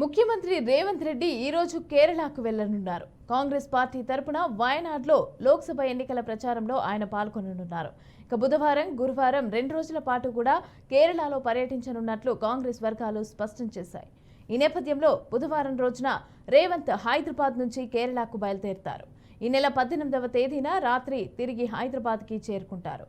ముఖ్యమంత్రి రేవంత్ రెడ్డి ఈ రోజు కేరళకు వెళ్లనున్నారు. కాంగ్రెస్ పార్టీ తరపున వయనాడ్లో లోక్సభ ఎన్నికల ప్రచారంలో ఆయన పాల్గొననున్నారు. ఇక బుధవారం, గురువారం 2 రోజుల పాటు కూడా కేరళలో పర్యటించనున్నట్లు కాంగ్రెస్ వర్గాలు స్పష్టం చేశాయి. ఈ నేపథ్యంలో బుధవారం రోజున రేవంత్ హైదరాబాద్ నుంచి కేరళకు బయలుదేరుతారు. ఈ నెల 18వ తేదీన రాత్రి తిరిగి హైదరాబాద్కి చేరుకుంటారు.